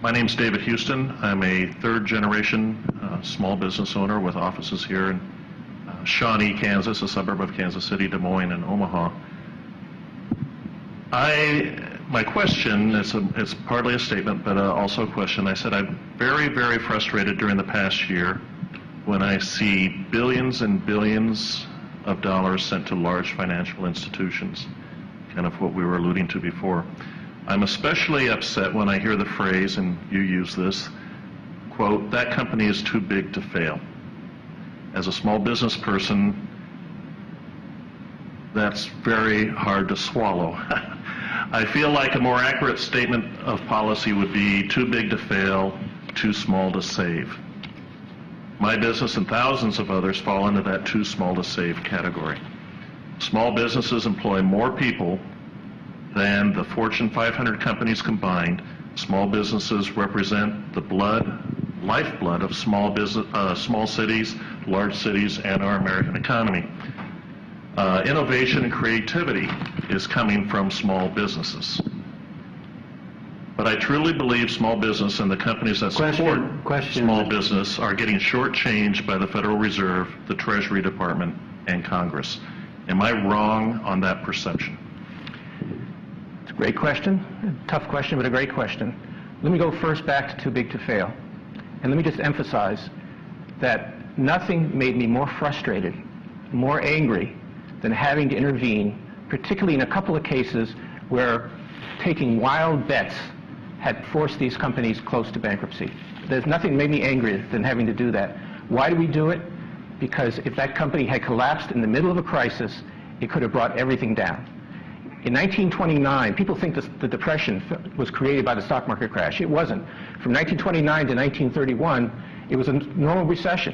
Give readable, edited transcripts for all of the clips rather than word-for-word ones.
My name's David Houston. I'm a third-generation small business owner with offices here in Shawnee, Kansas, a suburb of Kansas City, Des Moines, and Omaha. My question is it's partly a statement, but also a question. I said I'm very, very frustrated during the past year when I see billions and billions of dollars sent to large financial institutions, kind of what we were alluding to before. I'm especially upset when I hear the phrase, and you use this, quote, "that company is too big to fail." As a small business person, that's very hard to swallow. I feel like a more accurate statement of policy would be too big to fail, too small to save. My business and thousands of others fall into that too small to save category. Small businesses employ more people than the Fortune 500 companies combined. Small businesses represent the lifeblood of small cities, large cities, and our American economy. Innovation and creativity is coming from small businesses. But I truly believe small business and the companies that support small business are getting shortchanged by the Federal Reserve, the Treasury Department, and Congress. Am I wrong on that perception? It's a great question. A tough question, but a great question. Let me go first back to too big to fail. And let me just emphasize that nothing made me more frustrated, more angry, than having to intervene, particularly in a couple of cases where taking wild bets had forced these companies close to bankruptcy. There's nothing made me angrier than having to do that. Why do we do it? Because if that company had collapsed in the middle of a crisis, it could have brought everything down. In 1929, people think the Depression was created by the stock market crash. It wasn't. From 1929 to 1931, it was a normal recession.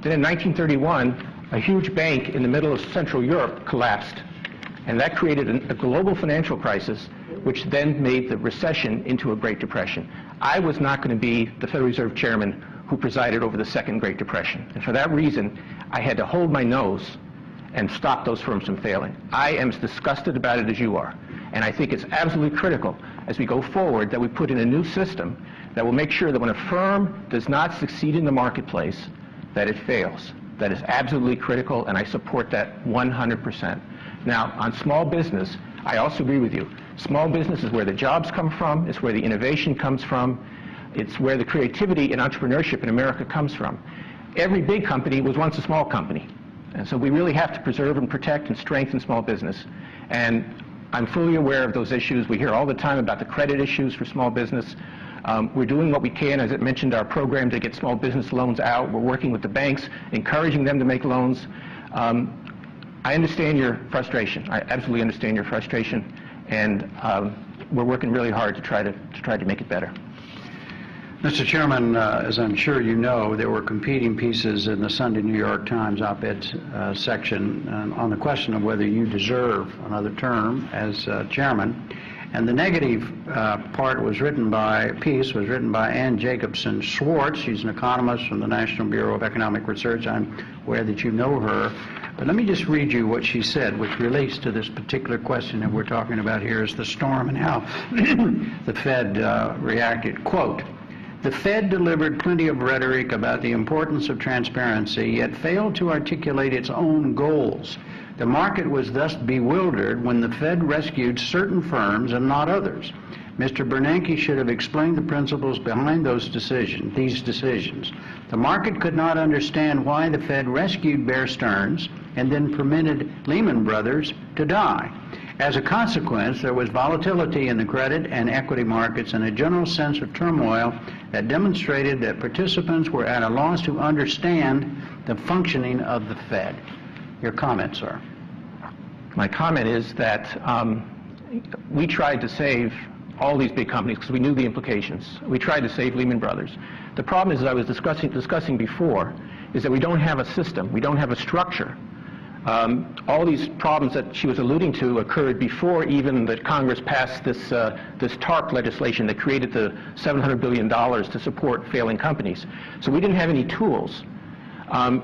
Then in 1931, a huge bank in the middle of Central Europe collapsed, and that created a global financial crisis, which then made the recession into a Great Depression. I was not going to be the Federal Reserve Chairman who presided over the Second Great Depression, and for that reason, I had to hold my nose and stop those firms from failing. I am as disgusted about it as you are, and I think it's absolutely critical as we go forward that we put in a new system that will make sure that when a firm does not succeed in the marketplace, that it fails. That is absolutely critical, and I support that 100%. Now, on small business, I also agree with you. Small business is where the jobs come from, it's where the innovation comes from, it's where the creativity and entrepreneurship in America comes from. Every big company was once a small company, and so we really have to preserve and protect and strengthen small business. And I'm fully aware of those issues. We hear all the time about the credit issues for small business. We're doing what we can, as it mentioned, our program to get small business loans out. We're working with the banks, encouraging them to make loans. I understand your frustration. I absolutely understand your frustration, and we're working really hard to try to make it better. Mr. Chairman, as I'm sure you know, there were competing pieces in the Sunday New York Times op-ed section on the question of whether you deserve another term as chairman. And the negative piece was written by Ann Jacobson Schwartz. She's an economist from the National Bureau of Economic Research. I'm aware that you know her. But let me just read you what she said, which relates to this particular question that we're talking about here, is the storm and how the Fed reacted. Quote, "The Fed delivered plenty of rhetoric about the importance of transparency, yet failed to articulate its own goals. The market was thus bewildered when the Fed rescued certain firms and not others. Mr. Bernanke should have explained the principles behind these decisions. The market could not understand why the Fed rescued Bear Stearns and then permitted Lehman Brothers to die. As a consequence, there was volatility in the credit and equity markets and a general sense of turmoil that demonstrated that participants were at a loss to understand the functioning of the Fed." Your comment, sir. My comment is that we tried to save all these big companies because we knew the implications. We tried to save Lehman Brothers. The problem is, as I was discussing before, is that we don't have a system. We don't have a structure. All these problems that she was alluding to occurred before even that Congress passed this TARP legislation that created the $700 billion to support failing companies. So we didn't have any tools.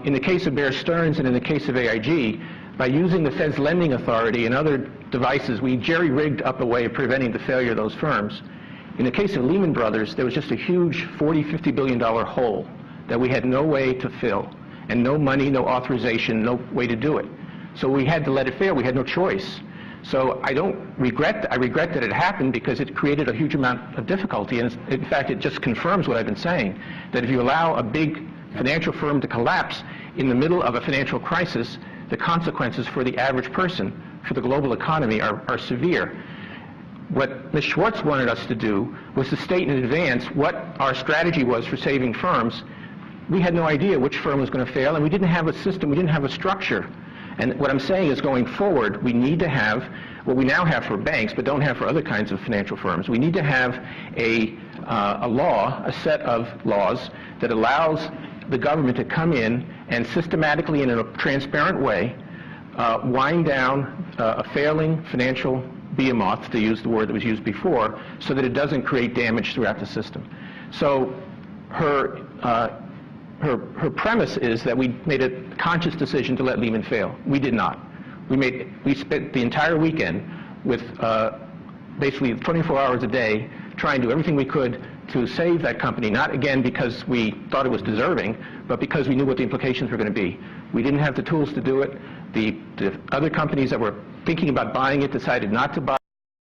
In the case of Bear Stearns and in the case of AIG, by using the Fed's lending authority and other devices, we jerry-rigged up a way of preventing the failure of those firms. In the case of Lehman Brothers, there was just a huge $40–50 billion hole that we had no way to fill, and no money, no authorization, no way to do it. So we had to let it fail. We had no choice. So I regret that it happened, because it created a huge amount of difficulty, and in fact it just confirms what I've been saying, that if you allow a big financial firm to collapse in the middle of a financial crisis, the consequences for the average person, for the global economy, are severe. What Ms. Schwartz wanted us to do was to state in advance what our strategy was for saving firms. We had no idea which firm was going to fail, and we didn't have a system, we didn't have a structure. And what I'm saying is, going forward, we need to have what we now have for banks, but don't have for other kinds of financial firms. We need to have a law, a set of laws that allows the government to come in and systematically, in a transparent way, wind down a failing financial behemoth, to use the word that was used before, so that it doesn't create damage throughout the system. So her premise is that we made a conscious decision to let Lehman fail. We did not. We spent the entire weekend with basically 24 hours a day trying to do everything we could to save that company, not again because we thought it was deserving, but because we knew what the implications were going to be. We didn't have the tools to do it. The other companies that were thinking about buying it decided not to buy